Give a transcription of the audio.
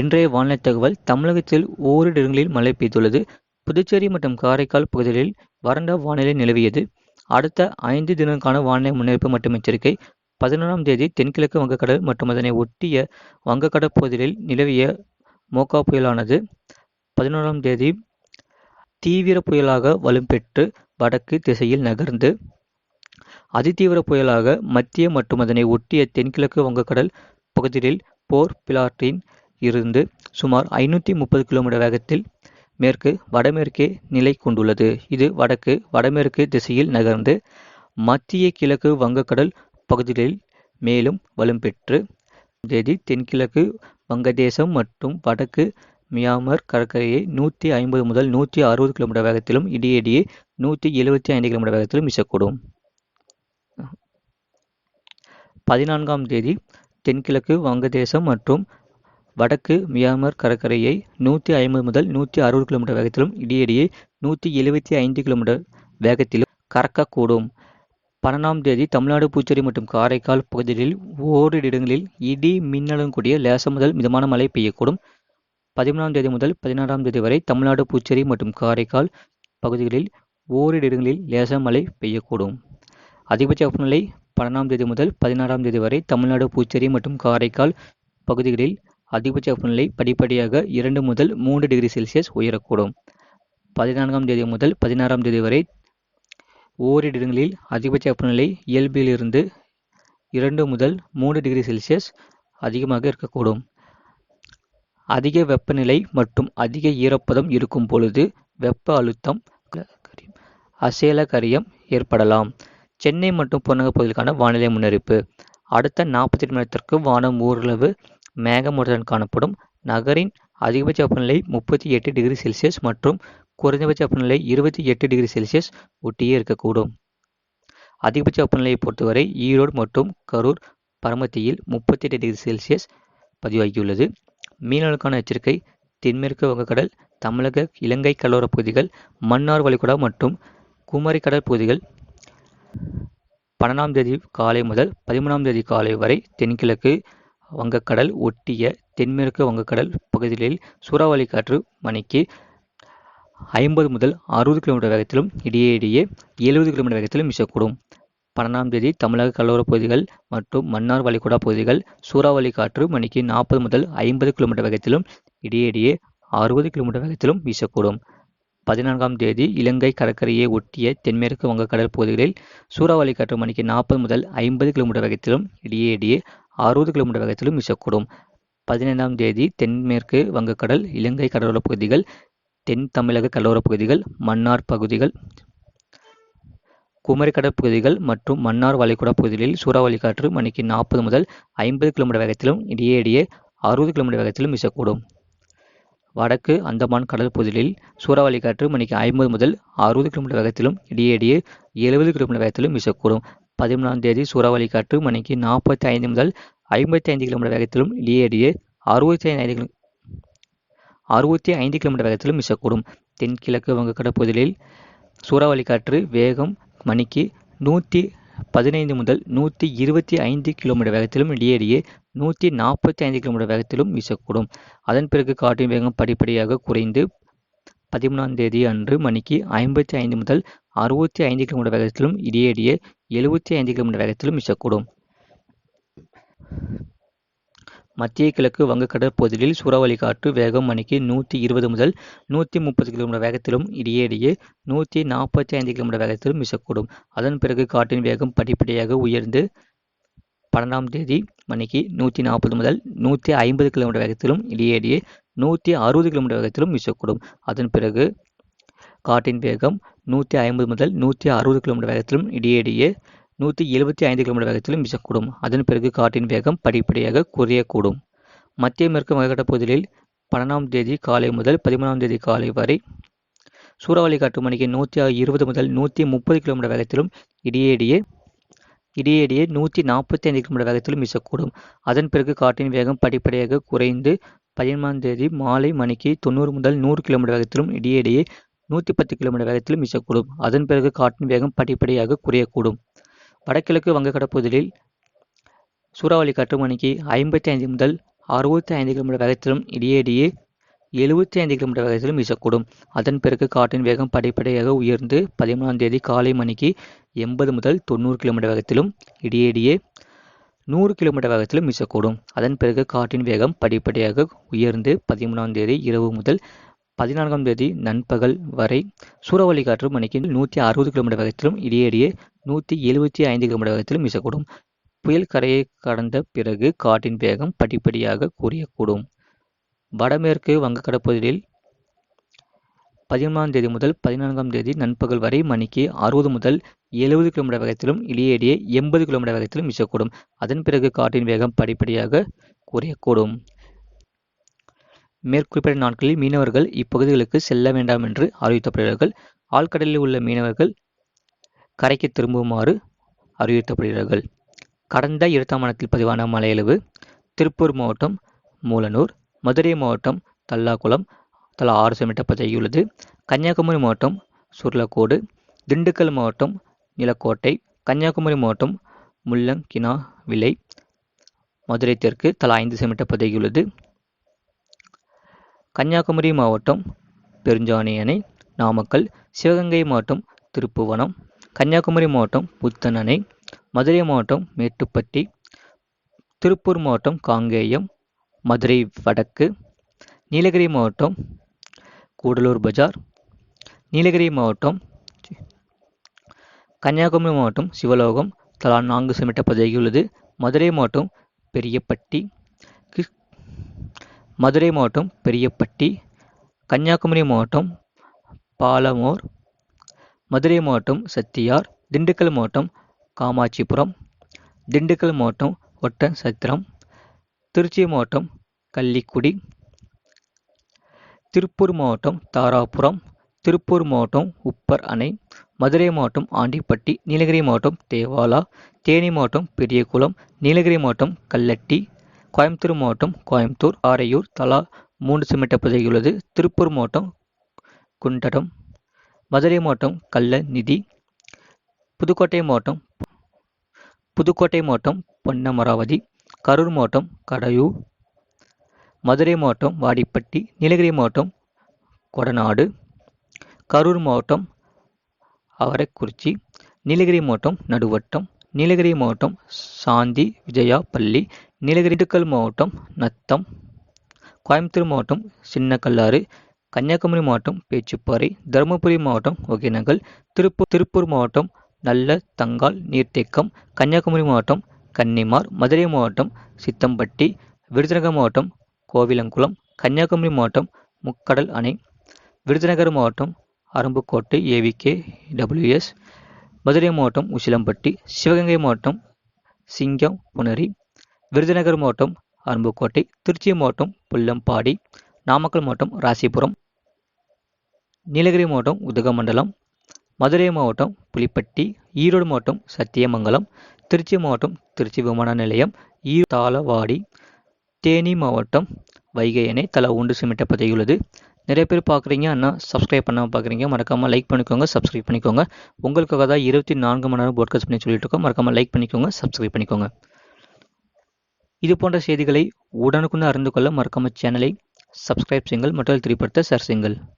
இன்றைய வானிலை தகவல். தமிழகத்தில் ஓரிரு இடங்களில் மழை பெய்துள்ளது. புதுச்சேரி மற்றும் காரைக்கால் பகுதிகளில் வறண்ட வானிலை நிலவியது. அடுத்த 5 தினங்களுக்கான வானிலை முன்னறிவிப்பு மற்றும் எச்சரிக்கை. 11ஆம் தேதி தென்கிழக்கு வங்கக்கடல் மற்றும் அதனை ஒட்டிய வங்கக்கடல் பகுதிகளில் நிலவிய மோகா புயலானது 11ஆம் தேதி தீவிர புயலாக வலுப்பெற்று வடக்கு திசையில் நகர்ந்து அதிதீவிர புயலாக மத்திய மற்றும் அதனை ஒட்டிய தென்கிழக்கு வங்கக்கடல் பகுதிகளில் போர்ட் பிளாட்டில் இருந்து சுமார் 530 கிலோமீட்டர் வேகத்தில் மேற்கு வடமேற்கே நிலை கொண்டுள்ளது. இது வடமேற்கு திசையில் நகர்ந்து மத்திய கிழக்கு வங்கக்கடல் பகுதிகளில் மேலும் வலுப்பெற்று தேதி தென்கிழக்கு வங்கதேசம் மற்றும் வடக்கு மியான்மர் கடற்கரையை 150 முதல் 160 கிலோமீட்டர் வேகத்திலும் இடையிடையே 175 கிலோமீட்டர் வேகத்திலும் வீசக்கூடும். 14ஆம் தேதி தென்கிழக்கு வங்கதேசம் மற்றும் வடக்கு மியான்மர் கடற்கரையை 150 முதல் 160 கிலோமீட்டர் வேகத்திலும் இடையிடையே 175 கிலோமீட்டர் வேகத்திலும் கடக்கக்கூடும். 12ஆம் தேதி தமிழ்நாடு, புதுச்சேரி மற்றும் காரைக்கால் பகுதிகளில் ஓரிரு இடங்களில் இடி மின்னலுடன் கூடிய லேசானது முதல் மிதமான மழை பெய்யக்கூடும். 13ஆம் தேதி முதல் 16ஆம் தேதி வரை தமிழ்நாடு, புதுச்சேரி மற்றும் காரைக்கால் பகுதிகளில் ஓரிரு இடங்களில் லேசான மழை பெய்யக்கூடும். அதிகபட்ச வெப்பநிலை 12ஆம் தேதி முதல் 16ஆம் தேதி வரை தமிழ்நாடு, புதுச்சேரி மற்றும் காரைக்கால் பகுதிகளில் அதிகபட்ச வெப்பநிலை படிப்படியாக 2 முதல் 3 டிகிரி செல்சியஸ் உயரக்கூடும். 14ஆம் தேதி முதல் 16ஆம் தேதி வரை ஓரிரு இடங்களில் அதிகபட்ச வெப்பநிலை இயல்பிலிருந்து 2 முதல் 3 டிகிரி செல்சியஸ் அதிகமாக இருக்கக்கூடும். அதிக வெப்பநிலை மற்றும் அதிக ஈரப்பதம் இருக்கும் பொழுது வெப்ப அழுத்தம் அசேலகரியம் ஏற்படலாம். சென்னை மற்றும் புறநகர் பகுதிகளுக்கான வானிலை முன்னறிவிப்பு. அடுத்த 48 மணி நேரத்திற்கு வானம் ஓரளவு மேகமூட்டத்துடன் காணப்படும். நகரின் அதிகபட்ச வெப்பநிலை 38 டிகிரி செல்சியஸ் மற்றும் குறைந்தபட்ச வெப்பநிலை 28 டிகிரி செல்சியஸ் ஒட்டியே இருக்கக்கூடும். அதிகபட்ச வெப்பநிலையை பொறுத்தவரை ஈரோடு மற்றும் கரூர் பரமத்தியில் 38 டிகிரி செல்சியஸ் பதிவாகியுள்ளது. மீனவர்களுக்கான எச்சரிக்கை. தென்மேற்கு வங்கக்கடல், தமிழக, இலங்கை கடலோரப் பகுதிகள், மன்னார் வளைகுடா மற்றும் குமரி கடல் பகுதிகள் 12ஆம் தேதி காலை முதல் 13ஆம் தேதி காலை வரை தென்கிழக்கு வங்கக்கடல் ஒட்டிய தென்மேற்கு வங்கக்கடல் பகுதிகளில் சூறாவளி காற்று மணிக்கு 50 முதல் 60 கிலோமீட்டர் வேகத்திலும் இடையிடையே 70 கிலோமீட்டர் வேகத்திலும் வீசக்கூடும். 12ஆம் தேதி தமிழக கடலோரப் பகுதிகள் மற்றும் மன்னார் வளைகுடா பகுதிகள் சூறாவளி காற்று மணிக்கு 40 முதல் 50 கிலோமீட்டர் வேகத்திலும் இடையிடையே 60 கிலோமீட்டர் வேகத்திலும் வீசக்கூடும். 14ஆம் தேதி இலங்கை கடற்கரையை ஒட்டிய தென்மேற்கு வங்கக்கடல் பகுதிகளில் சூறாவளி காற்று மணிக்கு 40 முதல் 50 கிலோமீட்டர் வேகத்திலும் இடையிடையே 60 கிலோமீட்டர் வேகத்திலும் வீசக்கூடும். 15ஆம் தேதி தென்மேற்கு வங்கக்கடல், இலங்கை கடலோரப் பகுதிகள், தென் தமிழக கடலோரப் பகுதிகள், மன்னார் பகுதிகள், குமரி கடற்பகுதிகள் மற்றும் மன்னார் வளைகுடா பகுதிகளில் சூறாவளி காற்று மணிக்கு 40 முதல் 50 கிலோமீட்டர் வேகத்திலும் இடையிடையே 60 கிலோமீட்டர் வேகத்திலும் வீசக்கூடும். வடக்கு அந்தமான் கடல் பகுதிகளில் சூறாவளி காற்று மணிக்கு 50 முதல் 60 கிலோமீட்டர் வேகத்திலும் இடையிடையே 70 கிலோமீட்டர் வேகத்திலும் வீசக்கூடும். 13ஆம் தேதி சூறாவளி காற்று மணிக்கு 45 முதல் 55 கிலோமீட்டர் வேகத்திலும் இடையிடையே 65 கிலோமீட்டர் வேகத்திலும் வீசக்கூடும். தென்கிழக்கு வங்கக்கடல் பகுதிகளில் சூறாவளி காற்று வேகம் மணிக்கு 115 முதல் 125 கிலோமீட்டர் வேகத்திலும் இடையிடையே 145 கிலோமீட்டர் வேகத்திலும் வீசக்கூடும். அதன் பிறகு காற்றின் வேகம் படிப்படியாக குறைந்து 13ஆம் தேதி அன்று மணிக்கு 55 முதல் 65 கிலோமீட்டர் வேகத்திலும் இடையிடையே 75 கிலோமீட்டர் வேகத்திலும் வீசக்கூடும். மத்திய கிழக்கு வங்கக்கடல் பகுதிகளில் சூறாவளி காற்று வேகம் மணிக்கு 120 முதல் 130 கிலோமீட்டர் வேகத்திலும் இடையிடையே 145 கிலோமீட்டர் வேகத்திலும் வீசக்கூடும். அதன் பிறகு காற்றின் வேகம் படிப்படியாக உயர்ந்து 12ஆம் தேதி மணிக்கு 140 முதல் 150 கிலோமீட்டர் வேகத்திலும் இடையிடையே 160 கிலோமீட்டர் வேகத்திலும் வீசக்கூடும். அதன் பிறகு காற்றின் வேகம் 150 முதல் 160 கிலோமீட்டர் வேகத்திலும் இடையிடையே 175 கிலோமீட்டர் வேகத்திலும் வீசக்கூடும். அதன் பிறகு காற்றின் வேகம் படிப்படியாக குறையக்கூடும். மத்திய மேற்கு வங்கக்கடல் பகுதிகளில் 12ஆம் தேதி காலை முதல் 13ஆம் தேதி காலை வரை சூறாவளி காற்று மணிக்கு 120 முதல் 130 கிலோமீட்டர் வேகத்திலும் இடையிடையே 145 கிலோமீட்டர் வேகத்திலும் வீசக்கூடும். அதன் பிறகு காற்றின் வேகம் படிப்படியாக குறைந்து 13ஆம் தேதி மாலை மணிக்கு 90 முதல் 100 கிலோமீட்டர் வேகத்திலும் இடையிடையே 110 கிலோமீட்டர் வேகத்திலும் வீசக்கூடும். அதன் பிறகு காற்றின் வேகம் படிப்படியாக குறையக்கூடும். வடகிழக்கு வங்கக்கடல் பகுதிகளில் சூறாவளி காற்று மணிக்கு 55 முதல் 65 கிலோமீட்டர் வேகத்திலும் இடையிடையே 75 கிலோமீட்டர் வேகத்திலும் வீசக்கூடும். அதன் பிறகு காற்றின் வேகம் படிப்படியாக உயர்ந்து 13ஆம் தேதி காலை மணிக்கு 80 முதல் 90 கிலோமீட்டர் வேகத்திலும் இடையிடையே 100 கிலோமீட்டர் வேகத்திலும் வீசக்கூடும். அதன் பிறகு காற்றின் வேகம் படிப்படியாக உயர்ந்து 13ஆம் தேதி இரவு முதல் 14ஆம் தேதி நண்பகல் வரை சூறாவளி காற்று மணிக்கு 160 கிலோமீட்டர் வேகத்திலும் இடையிடையே 175 கிலோமீட்டர் வேகத்திலும் வீசக்கூடும். புயல் கரையை கடந்த பிறகு காற்றின் வேகம் படிப்படியாக குறையக்கூடும். வடமேற்கு வங்கக்கடற்பகுதியில் 13ஆம் தேதி முதல் 14ஆம் தேதி நண்பகல் வரை மணிக்கு 60 முதல் 70 கிலோமீட்டர் வேகத்திலும் இடையிடையே 80 கிலோமீட்டர் வேகத்திலும் வீசக்கூடும். அதன் பிறகு காற்றின் வேகம் படிப்படியாக குறையக்கூடும். மேற்குறிப்பிட்ட நாட்களில் மீனவர்கள் இப்பகுதிகளுக்கு செல்ல வேண்டாம் என்று அறிவிக்கப்படுகிறார்கள். ஆழ்கடலில் உள்ள மீனவர்கள் கரைக்கு திரும்புமாறு அறிவுறுத்தப்படுகிறார்கள். கடந்த 8ஆம் மாதத்தில் பதிவான மழையளவு திருப்பூர் மாவட்டம் மூலனூர், மதுரை மாவட்டம் தல்லாகுளம் தலா 6 சென்டிமீட்டர் பதிவாகியுள்ளது. கன்னியாகுமரி மாவட்டம் சுர்லக்கோடு, திண்டுக்கல் மாவட்டம் நிலக்கோட்டை, கன்னியாகுமரி மாவட்டம் முள்ளங்கிணாவிளை, மதுரை தெற்கு தலா 5 சென்டிமீட்டர் பதிவாகியுள்ளது. கன்னியாகுமரி மாவட்டம் பெருஞ்சாணி அணை, நாமக்கல், சிவகங்கை மாவட்டம் திருப்புவனம், கன்னியாகுமரி மாவட்டம் புத்தன் அணை, மதுரை மாவட்டம் மேட்டுப்பட்டி, திருப்பூர் மாவட்டம் காங்கேயம், மதுரை வடக்கு, நீலகிரி மாவட்டம் கூடலூர் பஜார், நீலகிரி மாவட்டம் கன்னியாகுமரி மாவட்டம் சிவலோகம் தலா 4 சென்டிமீட்டர் பதிவாகியுள்ளது. மதுரை மாவட்டம் பெரியப்பட்டி, கன்னியாகுமரி மாவட்டம் பாலமோர், மதுரை மாவட்டம் சத்தியார், திண்டுக்கல் மாவட்டம் காமாட்சிபுரம், திண்டுக்கல் மாவட்டம் ஒட்டன்சத்திரம், திருச்சி மாவட்டம் கள்ளிக்குடி, திருப்பூர் மாவட்டம் தாராபுரம், திருப்பூர் மாவட்டம் உப்பர் அணை, மதுரை மாவட்டம் ஆண்டிப்பட்டி, நீலகிரி மாவட்டம் தேவாலா, தேனி மாவட்டம் பெரியகுளம், நீலகிரி மாவட்டம் கல்லட்டி, கோயம்புத்தூர் மாவட்டம் கோயம்புத்தூர், காரையூர் தலா 3 சென்டிமீட்டர் பதிவாகியுள்ளது. திருப்பூர் மாவட்டம் குண்டடம், மதுரை மாவட்டம் கள்ளநிதி, புதுக்கோட்டை மாவட்டம் பொன்னமராவதி, கரூர் மாவட்டம் கடையூர், மதுரை மாவட்டம் வாடிப்பட்டி, நீலகிரி மாவட்டம் கொடநாடு, கரூர் மாவட்டம் அவரைக்குறிச்சி, நீலகிரி மாவட்டம் நடுவட்டம், நீலகிரி மாவட்டம் சாந்தி விஜயா பள்ளி, திண்டுக்கல் மாவட்டம் நத்தம், கோயம்புத்தூர் மாவட்டம் சின்னக்கல்லாறு, கன்னியாகுமரி மாவட்டம் பேச்சுப்பாறை, தருமபுரி மாவட்டம் ஒகேனக்கல், திருப்பூர் மாவட்டம் நல்ல தங்கால் நீர்த்தேக்கம், கன்னியாகுமரி மாவட்டம் கன்னிமார், மதுரை மாவட்டம் சித்தம்பட்டி, விருதுநகர் மாவட்டம் கோவிலங்குளம், கன்னியாகுமரி மாவட்டம் முக்கடல் அணை, விருதுநகர் மாவட்டம் அரும்புக்கோட்டை AVKWS, மதுரை மாவட்டம் உசிலம்பட்டி, சிவகங்கை மாவட்டம் சிங்கம்புணரி, விருதுநகர் மாவட்டம் அரும்புக்கோட்டை, திருச்சி மாவட்டம் புல்லம்பாடி, நாமக்கல் மாவட்டம் ராசிபுரம், நீலகிரி மாவட்டம் உதகமண்டலம், மதுரை மாவட்டம் புலிப்பட்டி, ஈரோடு மாவட்டம் சத்தியமங்கலம், திருச்சி மாவட்டம் திருச்சி விமான நிலையம், தாளவாடி, தேனி மாவட்டம் வைகை அணை தலா 1 சென்டிமீட்டர் பதிவாகியுள்ளது. நிறைய பேர் பார்க்குறீங்க, ஆனால் சப்ஸ்கிரைப் பண்ணாமல் பார்க்குறீங்க. மறக்காமல் லைக் பண்ணிக்கோங்க, சப்ஸ்கிரைப் பண்ணிக்கோங்க. உங்களுக்காக தான் 24 மணி நேரம் போட்காஸ்ட் பண்ணி சொல்லிட்டு இருக்கோம். மறக்காமல் லைக் பண்ணிக்கோங்க, சப்ஸ்கிரைப் பண்ணிக்கோங்க. இது போன்ற செய்திகளை உடனுக்குடன் அறிந்து கொள்ள மறக்காமல் சேனலை சப்ஸ்கிரைப் செய்யுங்கள் மற்றும் தெரியப்படுத்த ஷேர் செய்யுங்கள்.